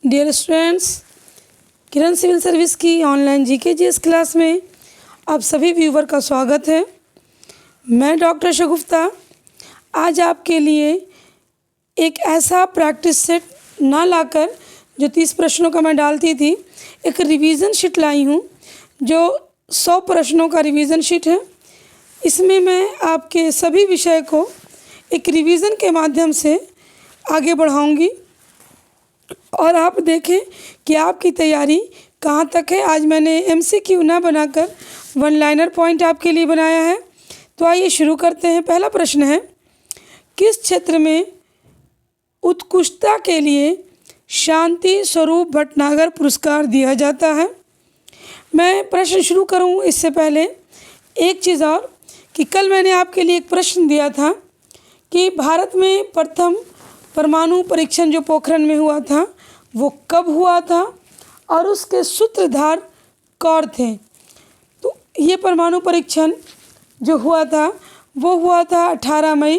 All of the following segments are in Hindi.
डियर स्टूडेंट्स, किरण सिविल सर्विस की ऑनलाइन जीकेजीएस क्लास में आप सभी व्यूवर का स्वागत है। मैं डॉक्टर शगुफ्ता आज आपके लिए एक ऐसा प्रैक्टिस सेट ना लाकर जो 30 प्रश्नों का मैं डालती थी, एक रिवीजन शीट लाई हूँ जो 100 प्रश्नों का रिवीजन शीट है। इसमें मैं आपके सभी विषय को एक रिवीजन के माध्यम से आगे बढ़ाऊंगी और आप देखें कि आपकी तैयारी कहाँ तक है। आज मैंने एमसीक्यू ना बनाकर वन लाइनर पॉइंट आपके लिए बनाया है। तो आइए शुरू करते हैं। पहला प्रश्न है, किस क्षेत्र में उत्कृष्टता के लिए शांति स्वरूप भटनागर पुरस्कार दिया जाता है? मैं प्रश्न शुरू करूं इससे पहले एक चीज़ और कि कल मैंने आपके लिए एक प्रश्न दिया था कि भारत में प्रथम परमाणु परीक्षण जो पोखरण में हुआ था वो कब हुआ था और उसके सूत्रधार कौन थे। तो ये परमाणु परीक्षण जो हुआ था वो हुआ था 18 मई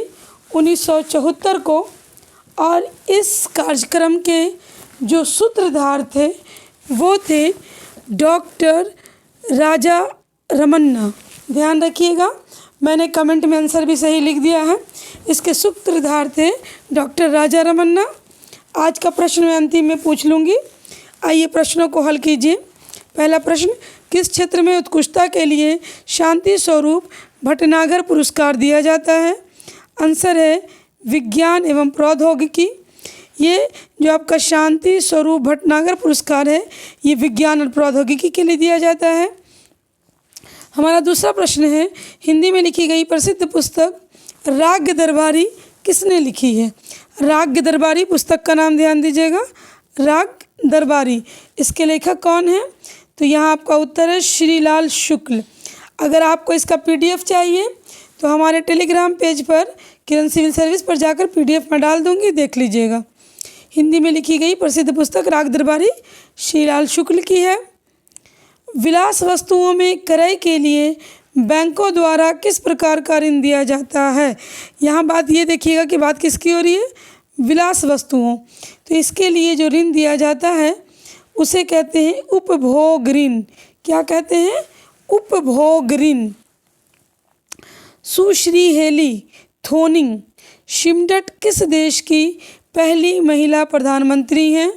1974 को और इस कार्यक्रम के जो सूत्रधार थे वो थे डॉक्टर राजा रमन्ना। ध्यान रखिएगा, मैंने कमेंट में आंसर भी सही लिख दिया है। इसके सूत्रधार थे डॉक्टर राजा रमन्ना। आज का प्रश्न मैं अंतिम में पूछ लूँगी। आइए प्रश्नों को हल कीजिए। पहला प्रश्न, किस क्षेत्र में उत्कृष्टता के लिए शांति स्वरूप भटनागर पुरस्कार दिया जाता है? आंसर है विज्ञान एवं प्रौद्योगिकी। ये जो आपका शांति स्वरूप भटनागर पुरस्कार है ये विज्ञान और प्रौद्योगिकी के लिए दिया जाता है। हमारा दूसरा प्रश्न है, हिंदी में लिखी गई प्रसिद्ध पुस्तक राग दरबारी किसने लिखी है? राग दरबारी पुस्तक का नाम ध्यान दीजिएगा, राग दरबारी। इसके लेखक कौन है? तो यहाँ आपका उत्तर है श्रीलाल शुक्ल। अगर आपको इसका पीडीएफ चाहिए तो हमारे टेलीग्राम पेज पर किरण सिविल सर्विस पर जाकर पीडीएफ में डाल दूँगी, देख लीजिएगा। हिंदी में लिखी गई प्रसिद्ध पुस्तक राग दरबारी श्रीलाल शुक्ल की है। विलास वस्तुओं में क्रय के लिए बैंकों द्वारा किस प्रकार का ऋण दिया जाता है? यहाँ बात ये देखिएगा कि बात किसकी हो रही है, विलास वस्तुओं। तो इसके लिए जो ऋण दिया जाता है उसे कहते हैं उपभोग ऋण। क्या कहते हैं? उपभोग ऋण। सुश्री हेली थोनिंग शिमडट किस देश की पहली महिला प्रधानमंत्री हैं?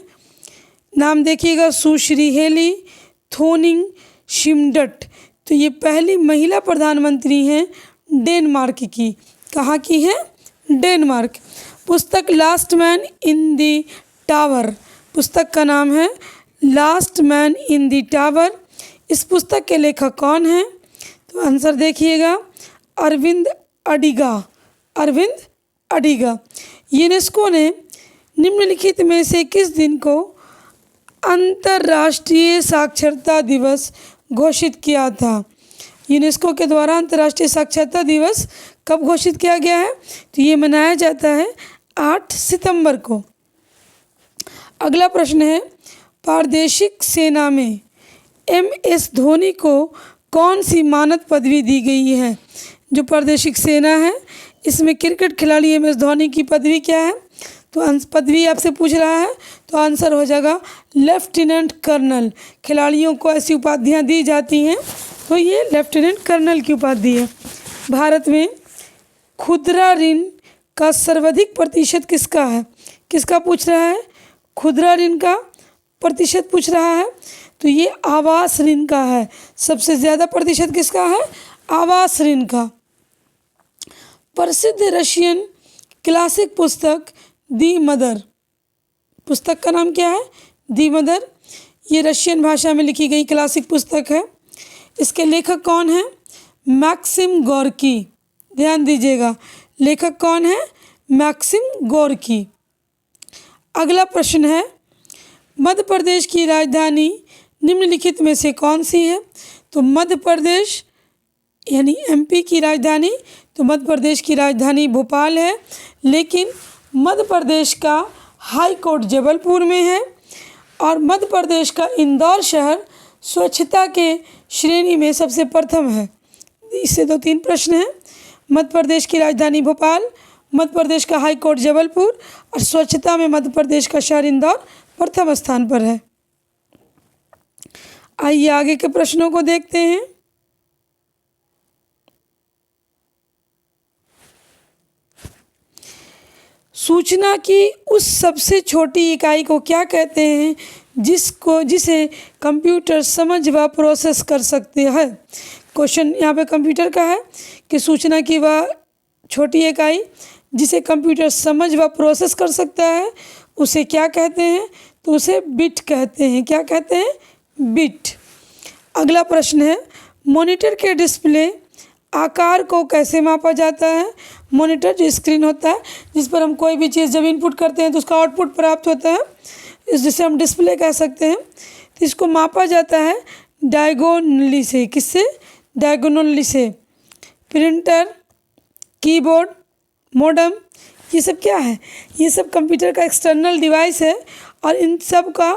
नाम देखिएगा, सुश्री हेली थोनिंग शिमडट। तो ये पहली महिला प्रधानमंत्री हैं डेनमार्क की। कहाँ की है? डेनमार्क। पुस्तक last man in the tower, पुस्तक का नाम है last man in the tower. इस पुस्तक के लेखक कौन हैं? तो आंसर देखिएगा, अरविंद अडिगा। अरविंद अडिगा। यूनेस्को ने निम्नलिखित में से किस दिन को अंतर्राष्ट्रीय साक्षरता दिवस घोषित किया था? यूनेस्को के द्वारा अंतर्राष्ट्रीय साक्षरता दिवस कब घोषित किया गया है? तो ये मनाया जाता है 8 सितंबर को। अगला प्रश्न है, प्रादेशिक सेना में एमएस धोनी को कौन सी मानद पदवी दी गई है? जो प्रादेशिक सेना है इसमें क्रिकेट खिलाड़ी एमएस धोनी की पदवी क्या है? तो पदवी आपसे पूछ रहा है तो आंसर हो जाएगा लेफ्टिनेंट कर्नल। खिलाड़ियों को ऐसी उपाधियां दी जाती हैं तो ये लेफ्टिनेंट कर्नल की उपाधि है। भारत में खुदरा ऋण का सर्वाधिक प्रतिशत किसका है? किसका पूछ रहा है? खुदरा ऋण का प्रतिशत पूछ रहा है तो ये आवास ऋण का है। सबसे ज़्यादा प्रतिशत किसका है? आवास ऋण का। प्रसिद्ध रशियन क्लासिक पुस्तक दी मदर, पुस्तक का नाम क्या है? दी मदर। ये रशियन भाषा में लिखी गई क्लासिक पुस्तक है। इसके लेखक कौन है? Maxim Gorky. ध्यान दीजिएगा, लेखक कौन है? Maxim Gorky. अगला प्रश्न है, मध्य प्रदेश की राजधानी निम्नलिखित में से कौन सी है? तो मध्य प्रदेश यानी एमपी की राजधानी, तो मध्य प्रदेश की राजधानी भोपाल है, लेकिन मध्य प्रदेश का हाई कोर्ट जबलपुर में है और मध्य प्रदेश का इंदौर शहर स्वच्छता के श्रेणी में सबसे प्रथम है। इससे 2-3 प्रश्न हैं। मध्य प्रदेश की राजधानी भोपाल, मध्य प्रदेश का हाई कोर्ट जबलपुर और स्वच्छता में मध्य प्रदेश का शहर इंदौर प्रथम स्थान पर है। आइए आगे के प्रश्नों को देखते हैं। सूचना की उस सबसे छोटी इकाई को क्या कहते हैं जिसे कंप्यूटर समझ व प्रोसेस कर सकते हैं। क्वेश्चन यहाँ पे कंप्यूटर का है कि सूचना की वह छोटी इकाई जिसे कंप्यूटर समझ व प्रोसेस कर सकता है उसे क्या कहते हैं, तो उसे बिट कहते हैं। क्या कहते हैं? बिट। अगला प्रश्न है, मॉनिटर के डिस्प्ले आकार को कैसे मापा जाता है। मॉनिटर जो स्क्रीन होता है जिस पर हम कोई भी चीज़ जब इनपुट करते हैं तो उसका आउटपुट प्राप्त होता है, जिसे हम डिस्प्ले कह सकते हैं। तो इसको मापा जाता है डायगोनली से। किससे? डायगोनली से। प्रिंटर, कीबोर्ड, मॉडेम, ये सब क्या है? ये सब कंप्यूटर का एक्सटर्नल डिवाइस है और इन सब का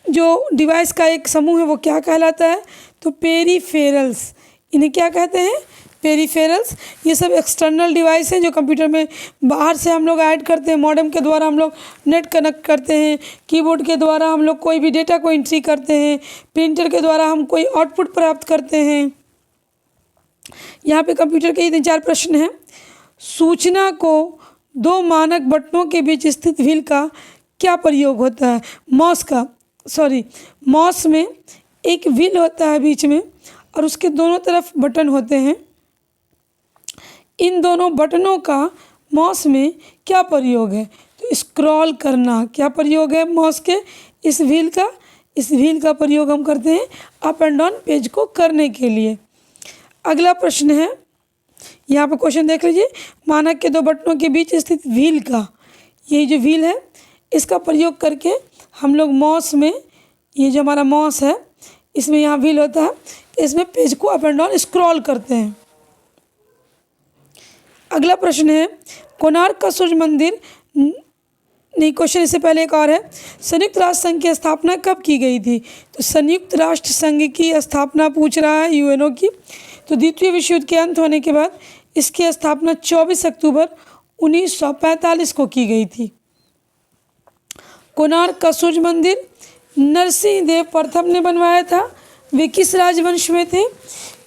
जो डिवाइस का एक समूह है वो क्या कहलाता है? तो पेरिफेरल्स। इन्हें क्या कहते हैं? पेरिफेरल्स। ये सब एक्सटर्नल डिवाइस हैं जो कंप्यूटर में बाहर से हम लोग ऐड करते हैं। मॉडेम के द्वारा हम लोग नेट कनेक्ट करते हैं, कीबोर्ड के द्वारा हम लोग कोई भी डेटा को एंट्री करते हैं, प्रिंटर के द्वारा हम कोई आउटपुट प्राप्त करते हैं। यहाँ पे कंप्यूटर के 3-4 प्रश्न हैं। सूचना को 2 मानक बटनों के बीच स्थित व्हील का क्या प्रयोग होता है? माउस में एक व्हील होता है बीच में और उसके दोनों तरफ बटन होते हैं। इन दोनों बटनों का माउस में क्या प्रयोग है? तो स्क्रॉल करना। क्या प्रयोग है माउस के? इस व्हील का प्रयोग हम करते हैं अप एंड डाउन पेज को करने के लिए। अगला प्रश्न है, यहाँ पर क्वेश्चन देख लीजिए। मानक के 2 बटनों के बीच स्थित व्हील का, ये जो व्हील है इसका प्रयोग करके हम लोग माउस में, ये जो हमारा माउस है इसमें यहाँ व्हील होता है, इसमें पेज को अप एंड डाउन स्क्रॉल करते हैं। अगला प्रश्न है, कोणार्क का सूर्य मंदिर नहीं, क्वेश्चन इससे पहले एक और है। संयुक्त राष्ट्र संघ की स्थापना कब की गई थी? तो संयुक्त राष्ट्र संघ की स्थापना पूछ रहा है यूएनओ की। तो द्वितीय विश्व युद्ध के अंत होने के बाद इसकी स्थापना 24 अक्टूबर 1945 को की गई थी। कोणार्क का सूर्य मंदिर नरसिंह देव प्रथम ने बनवाया था। वे किस राजवंश में थे?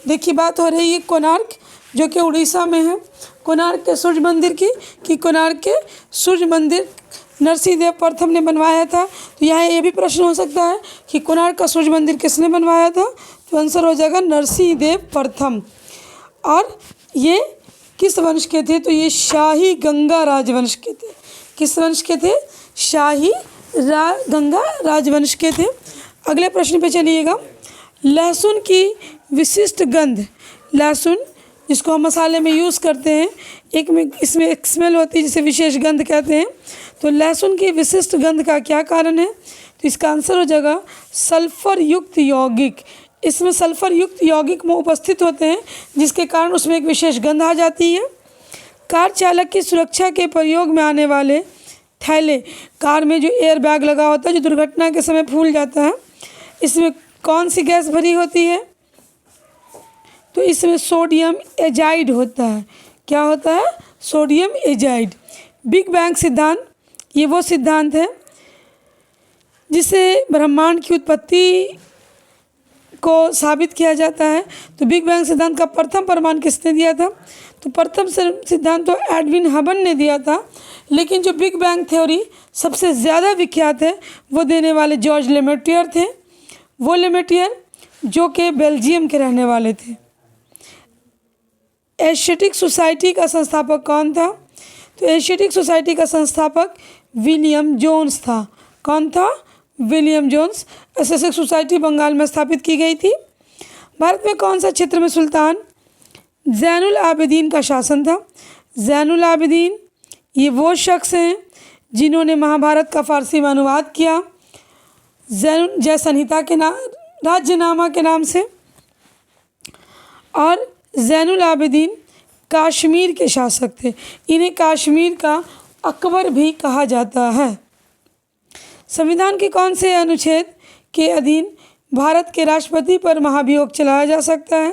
देखिए बात हो रही है कोणार्क जो कि उड़ीसा में है। कोणार्क के सूर्य मंदिर की कि कोणार्क के सूर्य मंदिर नरसिंह देव प्रथम ने बनवाया था। तो यहाँ ये भी प्रश्न हो सकता है कि कोणार्क का सूर्य मंदिर किसने बनवाया था? तो आंसर हो जाएगा नरसिंह देव प्रथम। और ये किस वंश के थे? तो ये शाही गंगा राजवंश के थे। किस वंश के थे? शाही गंगा राजवंश के थे। अगले प्रश्न पे चलिएगा। लहसुन की विशिष्ट गंध, लहसुन जिसको हम मसाले में यूज़ करते हैं, इसमें एक स्मेल होती है जिसे विशेष गंध कहते हैं। तो लहसुन की विशिष्ट गंध का क्या कारण है? तो इसका आंसर हो जाएगा सल्फर युक्त यौगिक। इसमें सल्फर युक्त यौगिक में उपस्थित होते हैं जिसके कारण उसमें एक विशेष गंध आ जाती है। कार चालक की सुरक्षा के प्रयोग में आने वाले थैले, कार में जो एयर बैग लगा होता है जो दुर्घटना के समय फूल जाता है, इसमें कौन सी गैस भरी होती है? तो इसमें सोडियम एजाइड होता है। क्या होता है? Sodium azide. बिग बैंग सिद्धांत, ये वो सिद्धांत है जिससे ब्रह्मांड की उत्पत्ति को साबित किया जाता है। तो बिग बैंग सिद्धांत का प्रथम प्रमाण किसने दिया था? तो प्रथम सिद्धांत तो एडविन हबल ने दिया था, लेकिन जो बिग बैंग थ्योरी सबसे ज़्यादा विख्यात है वो देने वाले जॉर्ज लेमेटियर थे। वो लेमेटियर जो कि बेल्जियम के रहने वाले थे। एशियाटिक सोसाइटी का संस्थापक कौन था? तो एशियाटिक सोसाइटी का संस्थापक विलियम जोन्स था। कौन था? William Jones. Asiatic Society Bengal में स्थापित की गई थी। भारत में कौन सा क्षेत्र में सुल्तान ज़ैनुल आबिदीन का शासन था? ज़ैनुल आबिदीन ये वो शख्स हैं जिन्होंने महाभारत का फारसी में अनुवाद किया जय संहिता के नाम, राज्यनामा के नाम से। और ज़ैनुल आबिदीन कश्मीर के शासक थे। इन्हें कश्मीर का अकबर भी कहा जाता है। संविधान के कौन से अनुच्छेद के अधीन भारत के राष्ट्रपति पर महाभियोग चलाया जा सकता है?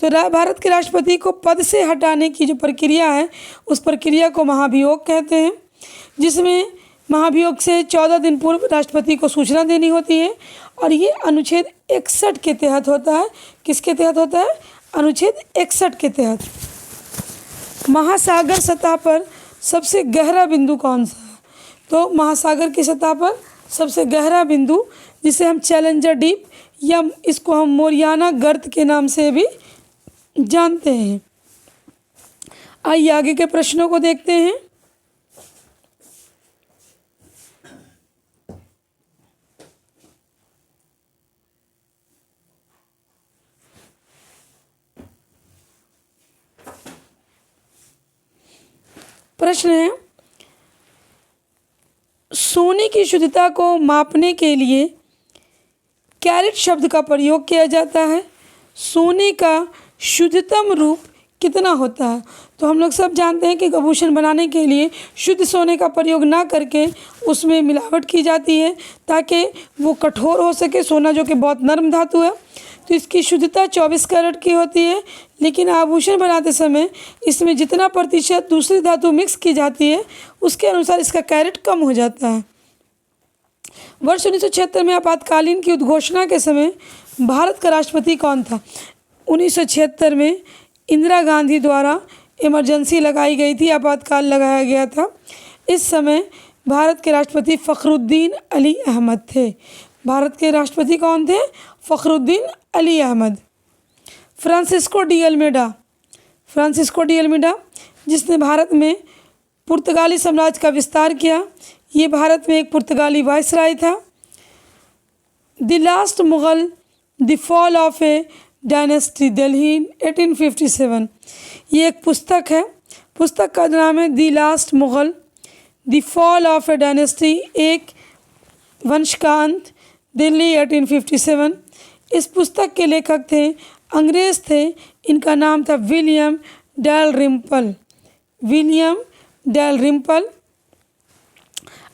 तो भारत के राष्ट्रपति को पद से हटाने की जो प्रक्रिया है उस प्रक्रिया को महाभियोग कहते हैं, जिसमें महाभियोग से 14 दिन पूर्व राष्ट्रपति को सूचना देनी होती है और ये अनुच्छेद 61 के तहत होता है। किसके तहत होता है? अनुच्छेद 61 के तहत। महासागर सतह पर सबसे गहरा बिंदु कौन सा है? तो महासागर की सतह पर सबसे गहरा बिंदु, जिसे हम चैलेंजर डीप या इसको हम मोरियाना गर्त के नाम से भी जानते हैं। आइए आगे के प्रश्नों को देखते हैं। प्रश्न है, सोने की शुद्धता को मापने के लिए कैरेट शब्द का प्रयोग किया जाता है। सोने का शुद्धतम रूप कितना होता है? तो हम लोग सब जानते हैं कि आभूषण बनाने के लिए शुद्ध सोने का प्रयोग ना करके उसमें मिलावट की जाती है ताकि वो कठोर हो सके। सोना जो कि बहुत नरम धातु है, तो इसकी शुद्धता 24 कैरेट की होती है। लेकिन आभूषण बनाते समय इसमें जितना प्रतिशत दूसरी धातु मिक्स की जाती है उसके अनुसार इसका कैरेट कम हो जाता है। वर्ष 1976 में आपातकालीन की उद्घोषणा के समय भारत का राष्ट्रपति कौन था? 1976 में इंदिरा गांधी द्वारा इमरजेंसी लगाई गई थी, आपातकाल लगाया गया था। इस समय भारत के राष्ट्रपति फ़खरुद्दीन अली अहमद थे। भारत के राष्ट्रपति कौन थे? Fakhruddin Ali Ahmed. Francisco de Almeida, Francisco de Almeida जिसने भारत में पुर्तगाली साम्राज्य का विस्तार किया, ये भारत में एक पुर्तगाली वायसराय था। The last Mughal, the fall of A dynasty, Delhi 1857, ये एक पुस्तक है। पुस्तक का नाम है the last Mughal, the fall of A dynasty, एक वंश का अंत, दिल्ली 1857। इस पुस्तक के लेखक थे, अंग्रेज़ थे। इनका नाम था विलियम डैलरिम्पल, विलियम डैलरिम्पल।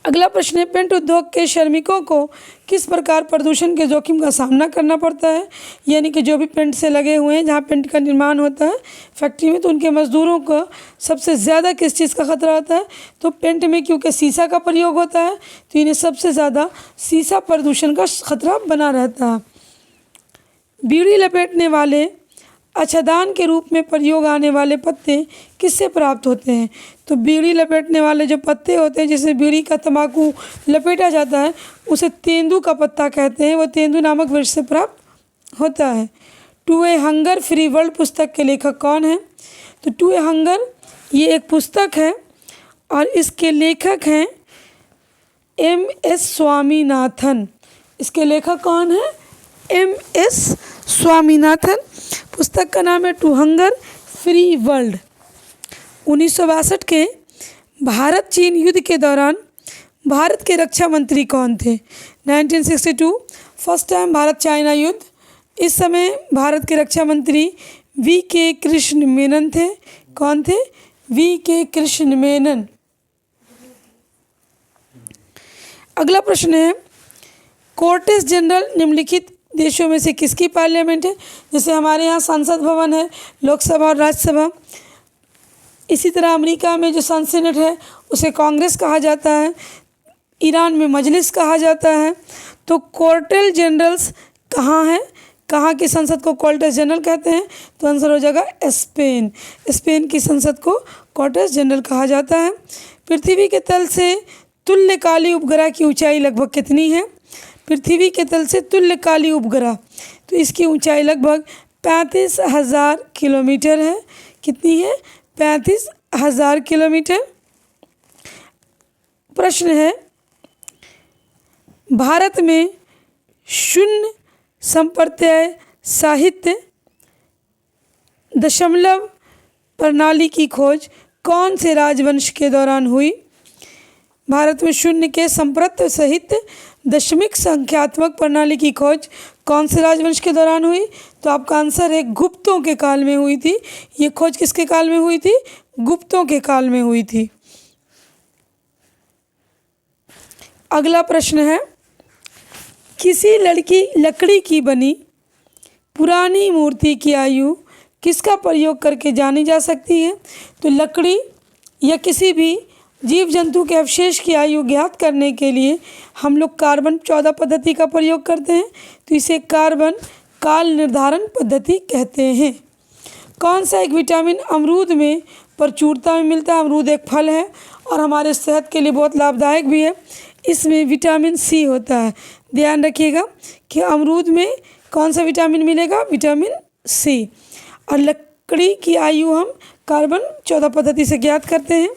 अगला प्रश्न है, पेंट उद्योग के श्रमिकों को किस प्रकार प्रदूषण के जोखिम का सामना करना पड़ता है? यानी कि जो भी पेंट से लगे हुए हैं, जहाँ पेंट का निर्माण होता है फैक्ट्री में, तो उनके मज़दूरों को सबसे ज़्यादा किस चीज़ का ख़तरा होता है? तो पेंट में क्योंकि शीशा का प्रयोग होता है तो इन्हें सबसे ज़्यादा शीशा प्रदूषण का खतरा बना रहता है। बीड़ी लपेटने वाले अच्छादान के रूप में प्रयोग आने वाले पत्ते किससे प्राप्त होते हैं? तो बीड़ी लपेटने वाले जो पत्ते होते हैं, जिसे बीड़ी का तंबाकू लपेटा जाता है, उसे तेंदू का पत्ता कहते हैं। वो तेंदू नामक वृक्ष से प्राप्त होता है। To a hunger free world पुस्तक के लेखक कौन है? तो टू ए हंगर ये एक पुस्तक है और इसके लेखक हैं M.S. स्वामीनाथन। इसके लेखक कौन है? M.S. स्वामीनाथन। पुस्तक का नाम है टू हंगर फ्री वर्ल्ड। 1962 के भारत चीन युद्ध के दौरान भारत के रक्षा मंत्री कौन थे? 1962 फर्स्ट टाइम भारत चाइना युद्ध। इस समय भारत के रक्षा मंत्री V.K. कृष्ण मेनन थे। कौन थे? V.K. कृष्ण मेनन। अगला प्रश्न है, कोर्टेस जनरल निम्नलिखित देशों में से किसकी पार्लियामेंट है? जैसे हमारे यहाँ संसद भवन है, लोकसभा और राज्यसभा। इसी तरह अमेरिका में जो सेनेट है उसे कांग्रेस कहा जाता है। ईरान में मजलिस कहा जाता है। तो क्वार्टर जनरल्स कहाँ हैं? कहाँ की संसद को क्वार्टर जनरल कहते हैं? तो आंसर हो जाएगा स्पेन। स्पेन की संसद को क्वार्टर जनरल कहा जाता है। पृथ्वी के तल से तुल्यकाली उपग्रह की ऊंचाई लगभग कितनी है? पृथ्वी के तल से तुल्यकाली उपग्रह, तो इसकी ऊंचाई लगभग 35,000 किलोमीटर है। कितनी है? 35,000 किलोमीटर। प्रश्न है, भारत में शून्य संप्रत्यय साहित्य दशमलव प्रणाली की खोज कौन से राजवंश के दौरान हुई? भारत में शून्य के संप्रत्यय सहित दशमिक संख्यात्मक प्रणाली की खोज कौन से राजवंश के दौरान हुई? तो आपका आंसर है गुप्तों के काल में हुई थी। ये खोज किसके काल में हुई थी? गुप्तों के काल में हुई थी। अगला प्रश्न है, किसी लकड़ी की बनी पुरानी मूर्ति की आयु किसका प्रयोग करके जानी जा सकती है? तो लकड़ी या किसी भी जीव जंतु के अवशेष की आयु ज्ञात करने के लिए हम लोग कार्बन 14 पद्धति का प्रयोग करते हैं, तो इसे कार्बन काल निर्धारण पद्धति कहते हैं। कौन सा एक विटामिन अमरूद में प्रचुरता में मिलता है? अमरूद एक फल है और हमारे सेहत के लिए बहुत लाभदायक भी है। इसमें विटामिन सी होता है। ध्यान रखिएगा कि अमरूद में कौन सा विटामिन मिलेगा? Vitamin C. और लकड़ी की आयु हम कार्बन 14 पद्धति से ज्ञात करते हैं।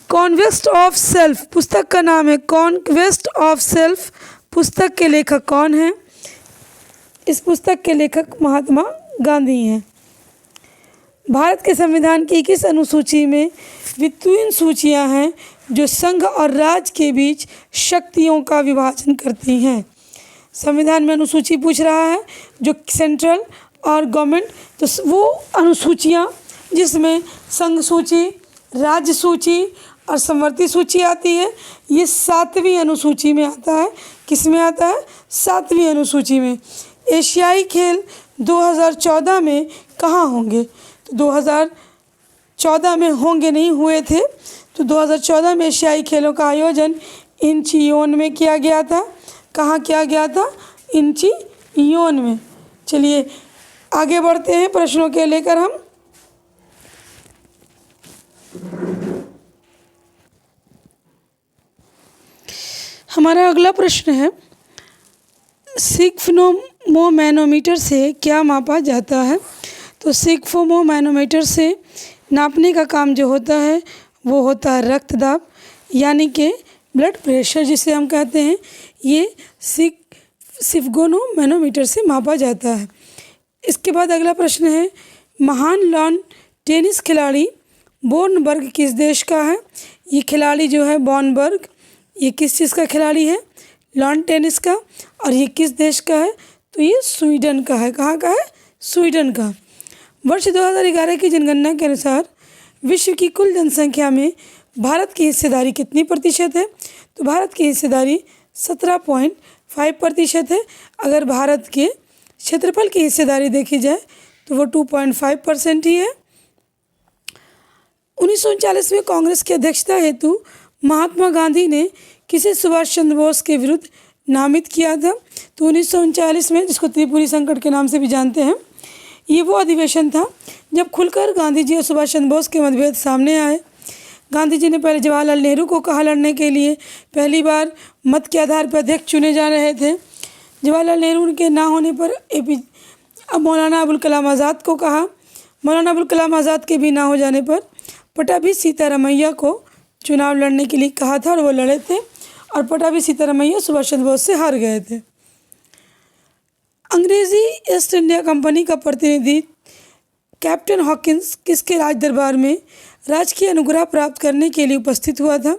कॉन्क्वेस्ट ऑफ सेल्फ पुस्तक का नाम है। कॉन्क्वेस्ट ऑफ सेल्फ पुस्तक के लेखक कौन हैं? इस पुस्तक के लेखक महात्मा गांधी हैं। भारत के संविधान की किस अनुसूची में वित्तीय सूचियां हैं जो संघ और राज्य के बीच शक्तियों का विभाजन करती हैं? संविधान में अनुसूची पूछ रहा है जो सेंट्रल और गवर्नमेंट, तो वो अनुसूचियां जिसमें संघ सूची, राज्य सूची और समवर्ती सूची आती है, ये 7वीं अनुसूची में आता है। किस में आता है? 7वीं अनुसूची में। एशियाई खेल 2014 में कहाँ होंगे? तो 2014 में होंगे नहीं, हुए थे। तो 2014 में एशियाई खेलों का आयोजन इंचियोन में किया गया था। कहाँ किया गया था? इंचियोन में। चलिए आगे बढ़ते हैं प्रश्नों के लेकर हम। हमारा अगला प्रश्न है, सिग्मोमैनोमीटर से क्या मापा जाता है? तो सिग्मोमैनोमीटर से नापने का काम जो होता है वो होता है रक्तदाब, यानी कि ब्लड प्रेशर जिसे हम कहते हैं, ये सिग्मोमैनोमीटर से मापा जाता है। इसके बाद अगला प्रश्न है, महान लॉन टेनिस खिलाड़ी बोर्नबर्ग किस देश का है? ये खिलाड़ी जो है बोर्नबर्ग, ये किस चीज़ का खिलाड़ी है? लॉन टेनिस का। और ये किस देश का है? तो ये स्वीडन का है। कहाँ का है? स्वीडन का। वर्ष 2011 की जनगणना के अनुसार विश्व की कुल जनसंख्या में भारत की हिस्सेदारी कितनी प्रतिशत है? तो भारत की हिस्सेदारी 17.5% है। अगर भारत के क्षेत्रफल की हिस्सेदारी देखी जाए तो वो 2.5% ही है। 1939 में कांग्रेस की अध्यक्षता हेतु महात्मा गांधी ने किसे सुभाष चंद्र बोस के विरुद्ध नामित किया था? तो 1939 में, जिसको त्रिपुरी संकट के नाम से भी जानते हैं, ये वो अधिवेशन था जब खुलकर गांधी जी और सुभाष चंद्र बोस के मतभेद सामने आए। गांधी जी ने पहले जवाहरलाल नेहरू को कहा लड़ने के लिए, पहली बार मत के आधार पर अध्यक्ष चुने जा रहे थे। जवाहरलाल नेहरू के ना होने पर मौलाना अबुल कलाम आज़ाद को कहा। मौलाना अबुल कलाम आज़ाद के भी ना हो जाने पर पट्टाभी सीतारामैया को चुनाव लड़ने के लिए कहा था और वो लड़े थे, और पट्टाभी सीतारामैया सुभाष चंद्र बोस से हार गए थे। अंग्रेज़ी ईस्ट इंडिया कंपनी का प्रतिनिधि कैप्टन हॉकिंस किसके राज दरबार में राजकीय अनुग्रह प्राप्त करने के लिए उपस्थित हुआ था?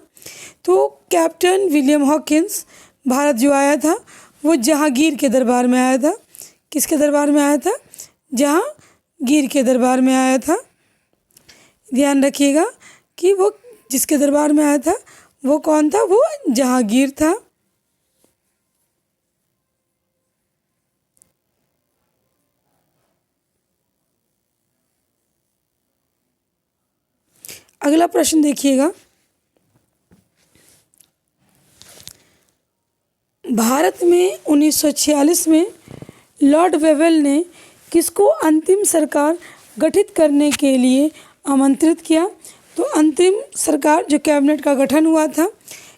तो कैप्टन विलियम हॉकिंस भारत जो आया था वो जहांगीर के दरबार में आया था। किसके दरबार में आया था? जहांगीर के दरबार में आया था। ध्यान रखिएगा कि वो जिसके दरबार में आया था वो कौन था? वो जहांगीर था। अगला प्रश्न देखिएगा, भारत में 1946 में लॉर्ड वेवेल ने किसको अंतिम सरकार गठित करने के लिए आमंत्रित किया? तो अंतिम सरकार जो कैबिनेट का गठन हुआ था,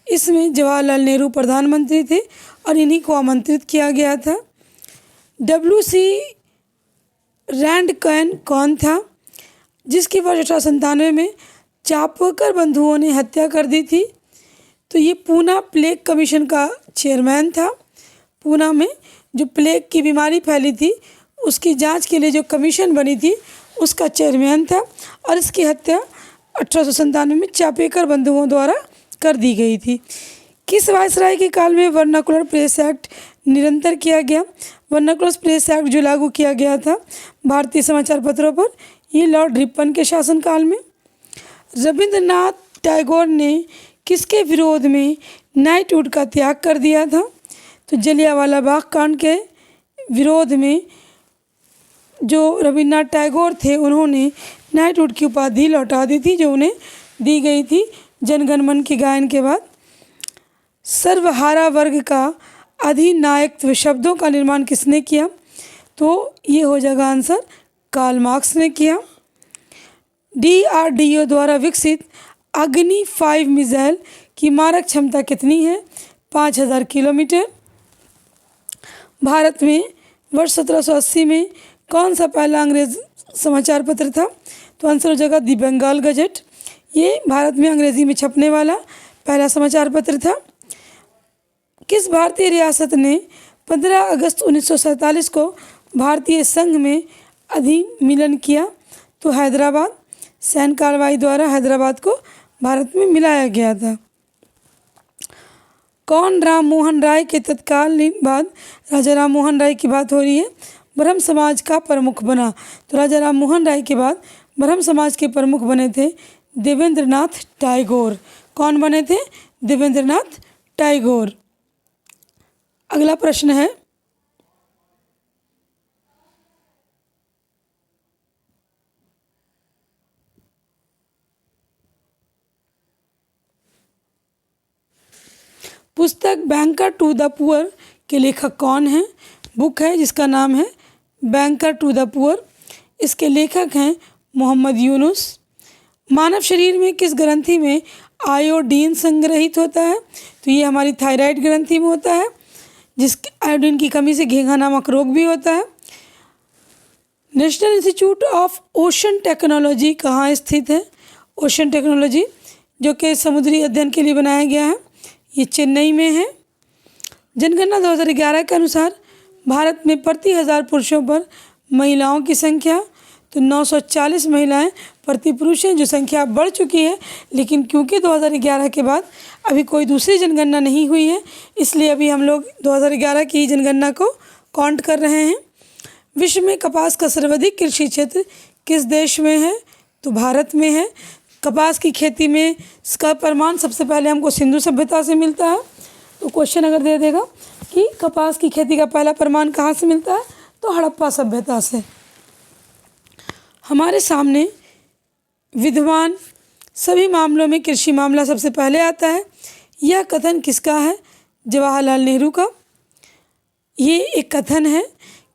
इसमें जवाहरलाल नेहरू प्रधानमंत्री थे और इन्हीं को आमंत्रित किया गया था। WC रैंडकॉइन कौन था जिसकी वर्ष 1897 में चापकर बंधुओं ने हत्या कर दी थी? तो ये पूना प्लेग कमीशन का चेयरमैन था। पूना में जो प्लेग की बीमारी फैली थी उसकी जांच के लिए जो कमीशन बनी थी उसका चेयरमैन था, और इसकी हत्या 1897 में चापेकर बंधुओं द्वारा कर दी गई थी। किस वायसराय के काल में वर्नाकुलर प्रेस एक्ट निरंतर किया गया? वर्नाकुलर प्रेस एक्ट जो लागू किया गया था भारतीय समाचार पत्रों पर, ये लॉर्ड रिपन के शासनकाल में। रविंद्रनाथ टैगोर ने किसके विरोध में नाइटहुड का त्याग कर दिया था? तो जलियांवाला बाग कांड के विरोध में जो रविंद्रनाथ टैगोर थे उन्होंने नाइटहुड की उपाधि लौटा दी थी जो उन्हें दी गई थी जनगण मन के गायन के बाद। सर्वहारा वर्ग का अधिनायकत्व शब्दों का निर्माण किसने किया? तो ये हो जाएगा आंसर, कार्ल मार्क्स ने किया। DRDO द्वारा विकसित अग्नि 5 मिसाइल की मारक क्षमता कितनी है? 5000 किलोमीटर। भारत में वर्ष 1780 में कौन सा पहला अंग्रेज समाचार पत्र था? तो आंसर हो जाएगा दी बंगाल गजट। ये भारत में अंग्रेजी में छपने वाला पहला समाचार पत्र था। किस भारतीय रियासत ने 15 अगस्त 1947 को भारतीय संघ में अधिमिलन किया? तो हैदराबाद। सैन्य कार्रवाई द्वारा हैदराबाद को भारत में मिलाया गया था। कौन राम मोहन राय के तत्कालीन बाद, राजा राम मोहन राय की बात हो रही है, ब्रह्म समाज का प्रमुख बना? तो राजा राम मोहन राय के बाद ब्रह्म समाज के प्रमुख बने थे देवेंद्रनाथ टैगोर। कौन बने थे? देवेंद्रनाथ टैगोर। अगला प्रश्न है, पुस्तक बैंकर टू द पुअर के लेखक कौन हैं? बुक है जिसका नाम है बैंकर टू द पुअर। इसके लेखक हैं मोहम्मद यूनुस। मानव शरीर में किस ग्रंथि में आयोडीन संग्रहित होता है? तो ये हमारी थायराइड ग्रंथि में होता है, जिस आयोडीन की कमी से घेंघा नामक रोग भी होता है। National institute of ocean technology कहाँ स्थित है? ओशन टेक्नोलॉजी जो कि समुद्री अध्ययन के लिए बनाया गया है, ये चेन्नई में है। जनगणना 2011 के अनुसार भारत में प्रति 1000 पुरुषों पर महिलाओं की संख्या तो 940 महिलाएं प्रति पुरुष हैं, जो संख्या बढ़ चुकी है, लेकिन क्योंकि 2011 के बाद अभी कोई दूसरी जनगणना नहीं हुई है, इसलिए अभी हम लोग 2011 की जनगणना को काउंट कर रहे हैं। विश्व में कपास का सर्वाधिक कृषि क्षेत्र किस देश में है? तो भारत में है। कपास की खेती में इसका प्रमाण सबसे पहले हमको सिंधु सभ्यता से मिलता है। तो क्वेश्चन अगर दे देगा कि कपास की खेती का पहला प्रमाण कहाँ से मिलता है, तो हड़प्पा सभ्यता से। हमारे सामने विद्यमान सभी मामलों में कृषि मामला सबसे पहले आता है। यह कथन किसका है? जवाहरलाल नेहरू का। ये एक कथन है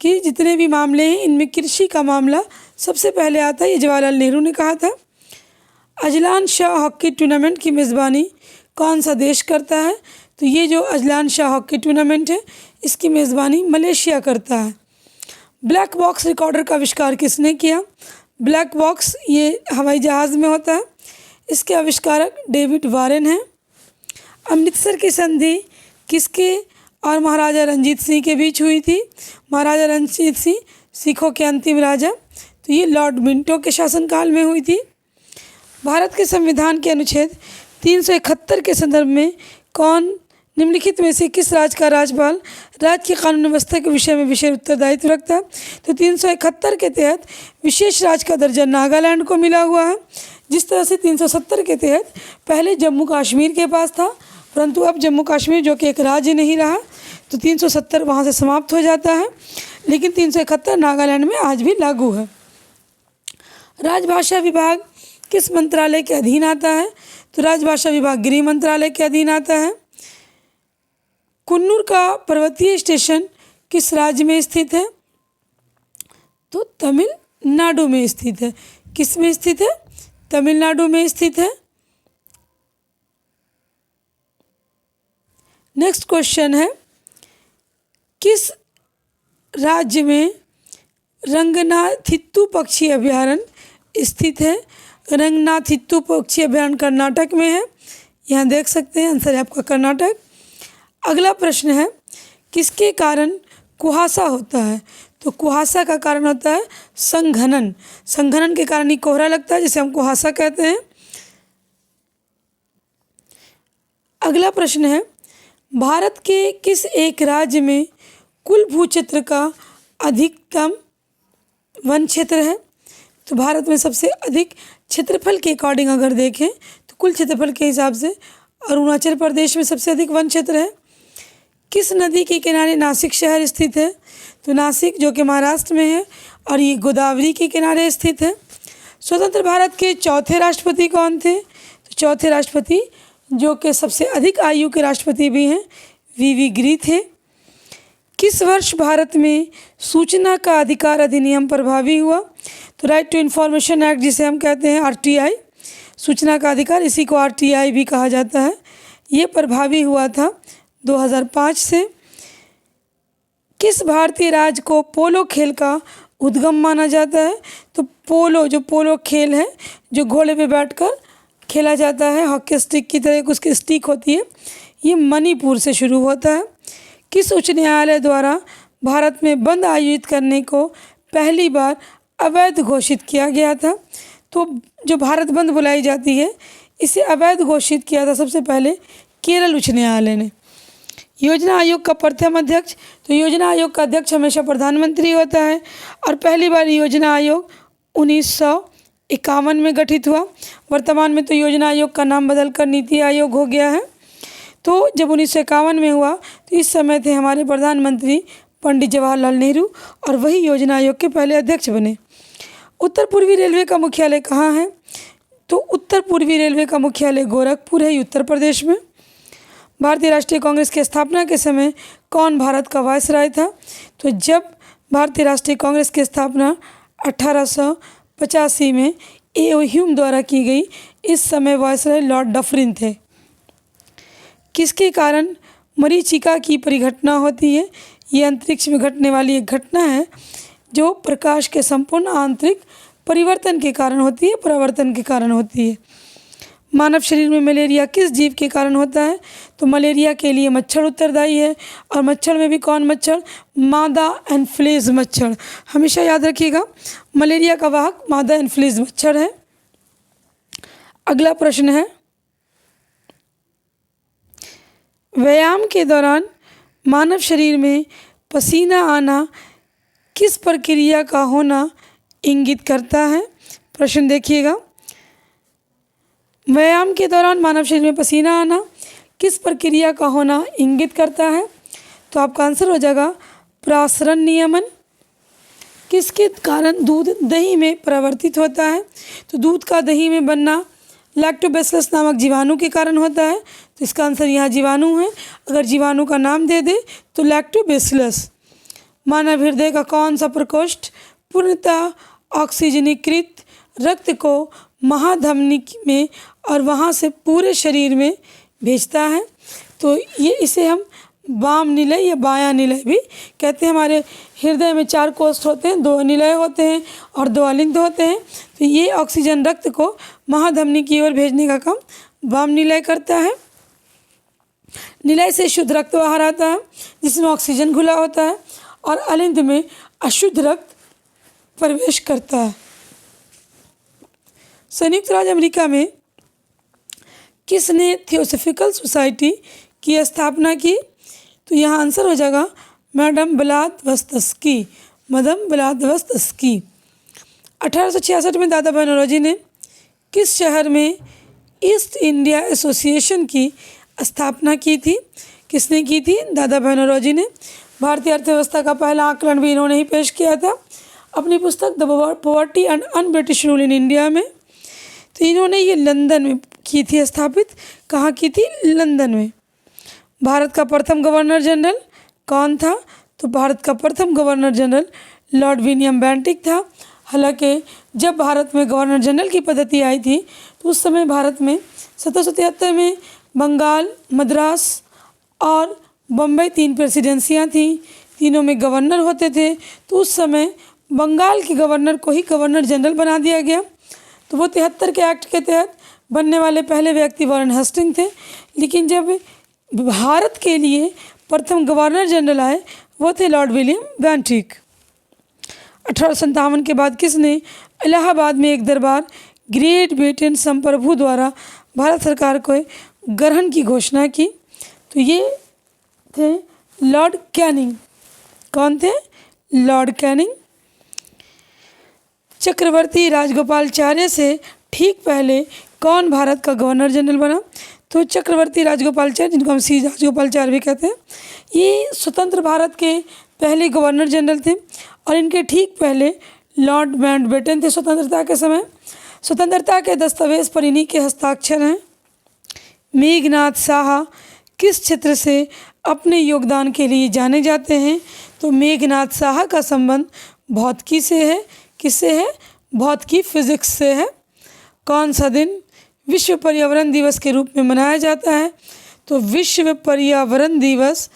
कि जितने भी मामले हैं इनमें कृषि का मामला सबसे पहले आता है, ये जवाहरलाल नेहरू ने कहा था। अजलान शाह हॉकी टूर्नामेंट की मेज़बानी कौन सा देश करता है? तो ये जो अजलान शाह हॉकी टूर्नामेंट है इसकी मेज़बानी मलेशिया करता है। ब्लैक बॉक्स रिकॉर्डर का आविष्कार किसने किया? ब्लैक बॉक्स ये हवाई जहाज़ में होता है, इसके आविष्कारक डेविड वारेन हैं। अमृतसर की संधि किसके और महाराजा रंजीत सिंह के बीच हुई थी? महाराजा रंजीत सिंह सिखों के अंतिम राजा, तो ये लॉर्ड मिंटो के शासनकाल में हुई थी। भारत के संविधान के अनुच्छेद 371 के संदर्भ में कौन निम्नलिखित में से किस राज्य का राज्यपाल राज्य की कानून व्यवस्था के विषय में विशेष उत्तरदायित्व रखता है? तो 371 के तहत विशेष राज्य का दर्जा नागालैंड को मिला हुआ है। जिस तरह से 370 के तहत पहले जम्मू कश्मीर के पास था, परंतु अब जम्मू कश्मीर जो कि एक राज्य नहीं रहा, तो 370 वहाँ से समाप्त हो जाता है, लेकिन 371 नागालैंड में आज भी लागू है। राजभाषा विभाग किस मंत्रालय के अधीन आता है? तो राजभाषा विभाग गृह मंत्रालय के अधीन आता है। कुन्नूर का पर्वतीय स्टेशन किस राज्य में स्थित है? तो तमिलनाडु में स्थित है। किस में स्थित है? तमिलनाडु में स्थित है। नेक्स्ट क्वेश्चन है, किस राज्य में रंगनाथिट्टू पक्षी अभयारण्य स्थित है? रंगनाथिट्टू पक्षी अभयारण्य कर्नाटक में है। यहाँ देख सकते हैं, आंसर है आपका कर्नाटक। अगला प्रश्न है, किसके कारण कुहासा होता है? तो कुहासा का कारण होता है संघनन। संघनन के कारण ही कोहरा लगता है, जिसे हम कुहासा कहते हैं। अगला प्रश्न है, भारत के किस एक राज्य में कुल भूक्षेत्र का अधिकतम वन क्षेत्र है? तो भारत में सबसे अधिक क्षेत्रफल के अकॉर्डिंग अगर देखें तो कुल क्षेत्रफल के हिसाब से अरुणाचल प्रदेश में सबसे अधिक वन क्षेत्र है। किस नदी के किनारे नासिक शहर स्थित है? तो नासिक जो कि महाराष्ट्र में है और ये गोदावरी के किनारे स्थित है। स्वतंत्र भारत के चौथे राष्ट्रपति कौन थे? तो चौथे राष्ट्रपति, जो कि सबसे अधिक आयु के राष्ट्रपति भी हैं, वीवी गिरी थे। किस वर्ष भारत में सूचना का अधिकार अधिनियम प्रभावी हुआ? तो राइट टू इन्फॉर्मेशन एक्ट, जिसे हम कहते हैं आरटीआई, सूचना का अधिकार, इसी को आरटीआई भी कहा जाता है, ये प्रभावी हुआ था 2005 से। किस भारतीय राज्य को पोलो खेल का उद्गम माना जाता है? तो पोलो, जो पोलो खेल है, जो घोड़े पे बैठकर खेला जाता है, हॉकी स्टिक की तरह उसकी स्टिक होती है, ये मणिपुर से शुरू होता है। किस उच्च न्यायालय द्वारा भारत में बंद आयोजित करने को पहली बार अवैध घोषित किया गया था? तो जो भारत बंद बुलाई जाती है, इसे अवैध घोषित किया था सबसे पहले केरल उच्च न्यायालय ने। योजना आयोग का प्रथम अध्यक्ष, तो योजना आयोग का अध्यक्ष हमेशा प्रधानमंत्री होता है और पहली बार योजना आयोग 1951 में गठित हुआ। वर्तमान में तो योजना आयोग का नाम बदलकर नीति आयोग हो गया है। तो जब 1951 में हुआ तो इस समय थे हमारे प्रधानमंत्री पंडित जवाहरलाल नेहरू और वही योजना आयोग के पहले अध्यक्ष बने। उत्तर पूर्वी रेलवे का मुख्यालय कहाँ है? तो उत्तर पूर्वी रेलवे का मुख्यालय गोरखपुर है, उत्तर प्रदेश में। भारतीय राष्ट्रीय कांग्रेस की स्थापना के समय कौन भारत का वायसराय था? तो जब भारतीय राष्ट्रीय कांग्रेस की स्थापना 1885 में ए.ओ. ह्यूम द्वारा की गई, इस समय वायसराय लॉर्ड डफरिन थे। किसके कारण मरीचिका की परिघटना होती है? ये अंतरिक्ष में घटने वाली एक घटना है जो प्रकाश के संपूर्ण आंतरिक परिवर्तन के कारण होती है, परावर्तन के कारण होती है। मानव शरीर में मलेरिया किस जीव के कारण होता है? तो मलेरिया के लिए मच्छर उत्तरदायी है और मच्छर में भी कौन मच्छर? मादा एनफ्लूएंजा मच्छर। हमेशा याद रखिएगा, मलेरिया का वाहक मादा एनफ्लूएंजा मच्छर है। अगला प्रश्न है, व्यायाम के दौरान मानव शरीर में पसीना आना किस प्रक्रिया का होना इंगित करता है? प्रश्न देखिएगा, व्यायाम के दौरान मानव शरीर में पसीना आना किस प्रक्रिया का होना इंगित करता है? तो आपका आंसर हो जाएगा प्रासरण नियमन। किसके कारण दूध दही में परिवर्तित होता है? तो दूध का दही में बनना लैक्टोबैसिलस नामक जीवाणु के कारण होता है। तो इसका आंसर यहाँ जीवाणु है। अगर जीवाणु का नाम दे दे तो लैक्टोबैसिलस। मानव हृदय का कौन सा प्रकोष्ठ पूर्णतः ऑक्सीजनीकृत रक्त को महाधमनी में और वहाँ से पूरे शरीर में भेजता है? तो ये इसे हम वाम निलय या बायां निलय भी कहते हैं। हमारे हृदय में 4 कोष्ठ होते हैं, 2 निलय होते हैं और 2 अलिंद होते हैं। तो ये ऑक्सीजन रक्त को महाधमनी की ओर भेजने का काम वाम निलय करता है। निलय से शुद्ध रक्त बाहर आता है जिसमें ऑक्सीजन घुला होता है और अलिंद में अशुद्ध रक्त प्रवेश करता है। संयुक्त राज्य अमेरिका में किसने थियोसॉफिकल सोसाइटी की स्थापना की? तो यहाँ आंसर हो जाएगा मैडम ब्लावत्स्की, मदम ब्लावत्स्की। 1866 में दादा भाई नौरोजी ने किस शहर में ईस्ट इंडिया एसोसिएशन की स्थापना की थी? किसने की थी? दादा भाई नौरोजी ने। भारतीय अर्थव्यवस्था का पहला आकलन भी इन्होंने ही पेश किया था अपनी पुस्तक the poverty and un British rule in India में। तो इन्होंने ये लंदन में की थी स्थापित। कहाँ की थी? लंदन में। भारत का प्रथम गवर्नर जनरल कौन था? तो भारत का प्रथम governor general Lord William Bentinck था। हालांकि जब भारत में गवर्नर जनरल की पद्धति आई थी तो उस समय भारत में 1773 में बंगाल, मद्रास और बम्बई 3 प्रेसिडेंसियाँ थीं। तीनों में गवर्नर होते थे। तो उस समय बंगाल के गवर्नर को ही गवर्नर जनरल बना दिया गया। तो वो 73 के एक्ट के तहत बनने वाले पहले व्यक्ति वॉरेन हेस्टिंग थे। लेकिन जब भारत के लिए प्रथम गवर्नर जनरल आए वो थे लॉर्ड विलियम बेंटिक। 1857 के बाद किसने इलाहाबाद में एक दरबार ग्रेट ब्रिटेन संप्रभु द्वारा भारत सरकार को ग्रहण की घोषणा की? तो ये थे लॉर्ड कैनिंग। कौन थे? Lord Canning. चक्रवर्ती राजगोपालाचार्य से ठीक पहले कौन भारत का गवर्नर जनरल बना? तो चक्रवर्ती राजगोपालाचार्य, जिनको हम सी राजगोपालाचार्य भी कहते हैं, ये स्वतंत्र भारत के पहले गवर्नर जनरल थे और इनके ठीक पहले लॉर्ड माउंटबेटन थे स्वतंत्रता के समय। स्वतंत्रता के दस्तावेज पर इन्हीं के हस्ताक्षर हैं। मेघनाथ साहा किस क्षेत्र से अपने योगदान के लिए जाने जाते हैं? तो मेघनाथ साहा का संबंध भौतिकी से है। किससे है? भौतिकी, फिजिक्स से है। कौन सा दिन विश्व पर्यावरण दिवस के रूप में मनाया जाता है? तो विश्व पर्यावरण दिवस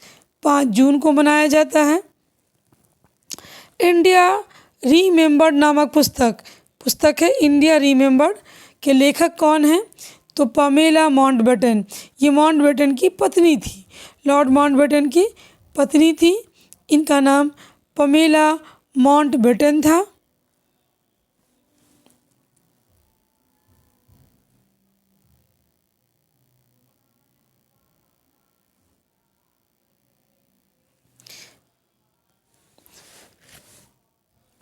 5 जून को मनाया जाता है। इंडिया रीमेंबर्ड नामक पुस्तक है इंडिया रीमेंबर्ड के लेखक कौन है? तो पमेला माउंटबेटन। ये माउंटबेटन की पत्नी थी, लॉर्ड माउंटबेटन की पत्नी थी। इनका नाम पमेला माउंटबेटन था।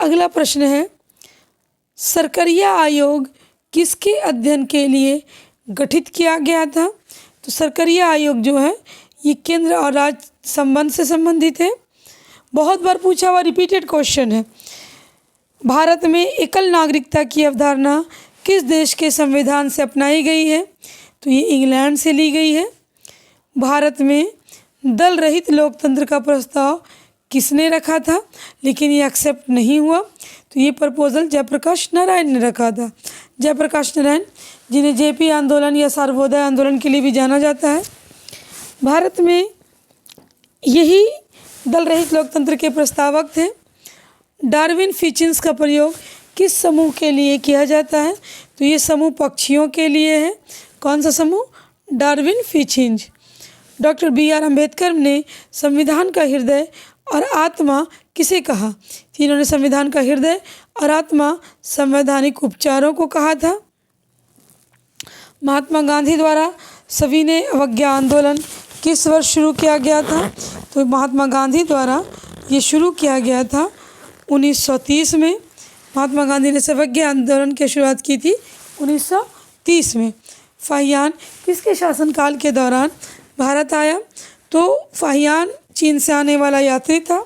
अगला प्रश्न है, सरकरिया आयोग किसके अध्ययन के लिए गठित किया गया था? तो सरकरिया आयोग जो है ये केंद्र और राज्य संबंध से संबंधित है। बहुत बार पूछा हुआ रिपीटेड क्वेश्चन है। भारत में एकल नागरिकता की अवधारणा किस देश के संविधान से अपनाई गई है? तो ये इंग्लैंड से ली गई है। भारत में दल रहित लोकतंत्र का प्रस्ताव किसने रखा था, लेकिन ये एक्सेप्ट नहीं हुआ? तो ये प्रपोजल जयप्रकाश नारायण ने रखा था। जयप्रकाश नारायण, जिन्हें जेपी आंदोलन या सर्वोदय आंदोलन के लिए भी जाना जाता है। भारत में यही दल रहित लोकतंत्र के प्रस्तावक थे। डार्विन फिचिंस का प्रयोग किस समूह के लिए किया जाता है? तो ये समूह पक्षियों के लिए है। कौन सा समूह? Darwin finches. Doctor B R. Ambedkar ने संविधान का हृदय और आत्मा किसे कहा? इन्होंने संविधान का हृदय और आत्मा संवैधानिक उपचारों को कहा था। महात्मा गांधी द्वारा सविनय अवज्ञा आंदोलन किस वर्ष शुरू किया गया था? तो महात्मा गांधी द्वारा ये शुरू किया गया था 1930 में। महात्मा गांधी ने सवज्ञा आंदोलन की शुरुआत की थी 1930 में। फाहियान किसके शासनकाल के दौरान भारत आया? तो फाहियान चीन से आने वाला यात्री था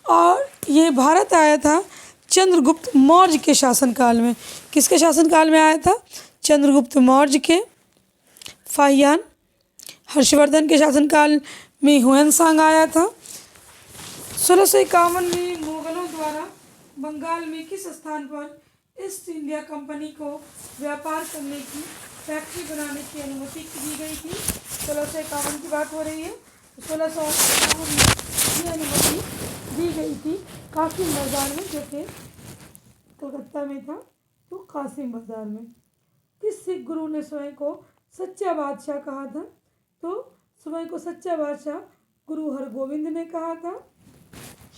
और ये भारत आया था चंद्रगुप्त मौर्य के शासनकाल में। किसके शासनकाल में आया था? चंद्रगुप्त मौर्य के। फाहियान हर्षवर्धन के शासनकाल में ह्वेनसांग आया था। 1651 में मुगलों द्वारा बंगाल में किस स्थान पर ईस्ट इंडिया कंपनी को व्यापार करने की फैक्ट्री बनाने की अनुमति दी गई थी? 1651 की बात हो रही है। 1651 में ये अनुमति दी गई थी कासिम बाजार में, जो कि कलकत्ता में था, तो कासिम बाजार में। किस सिख गुरु ने स्वयं को सच्चा बादशाह कहा था? तो स्वयं को सच्चा बादशाह गुरु हरगोविंद ने कहा था।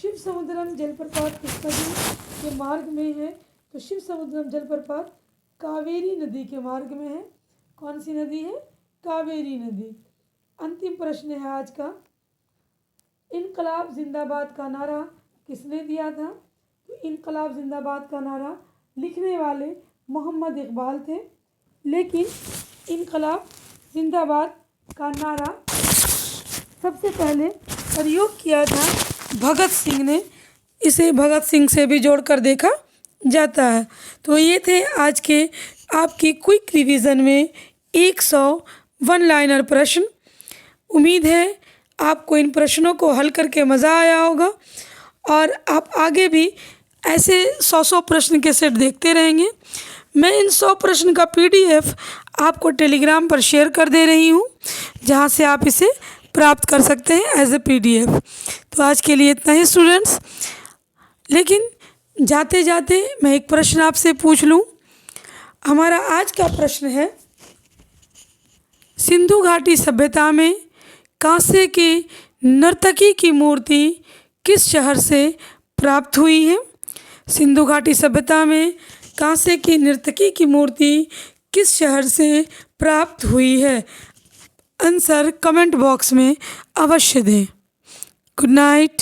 शिव समुद्रम जलप्रपात किस नदी के मार्ग में है? तो शिव समुद्रम जलप्रपात कावेरी नदी के मार्ग में है। कौन सी नदी है? कावेरी नदी। अंतिम प्रश्न है आज का, इनकलाब जिंदाबाद का नारा किसने दिया था? तो इनकलाब जिंदाबाद का नारा लिखने वाले मोहम्मद इकबाल थे, लेकिन इनकलाब जिंदाबाद का नारा सबसे पहले प्रयोग किया था भगत सिंह ने। इसे भगत सिंह से भी जोड़कर देखा जाता है। तो ये थे आज के आपकी क्विक रिवीजन में 100 वन लाइनर प्रश्न। उम्मीद है आपको इन प्रश्नों को हल करके मज़ा आया होगा और आप आगे भी ऐसे 100 प्रश्न के सेट देखते रहेंगे। मैं इन 100 प्रश्न का PDF आपको टेलीग्राम पर शेयर कर दे रही हूँ, जहाँ से आप इसे प्राप्त कर सकते हैं एज ए PDF। तो आज के लिए इतना ही स्टूडेंट्स, लेकिन जाते जाते मैं एक प्रश्न आपसे पूछ लूँ। हमारा आज का प्रश्न है, सिंधु घाटी सभ्यता में कांसे के नर्तकी की मूर्ति किस शहर से प्राप्त हुई है? सिंधु घाटी सभ्यता में कांसे की नर्तकी की मूर्ति किस शहर से प्राप्त हुई है? आंसर कमेंट बॉक्स में अवश्य दें। Good night.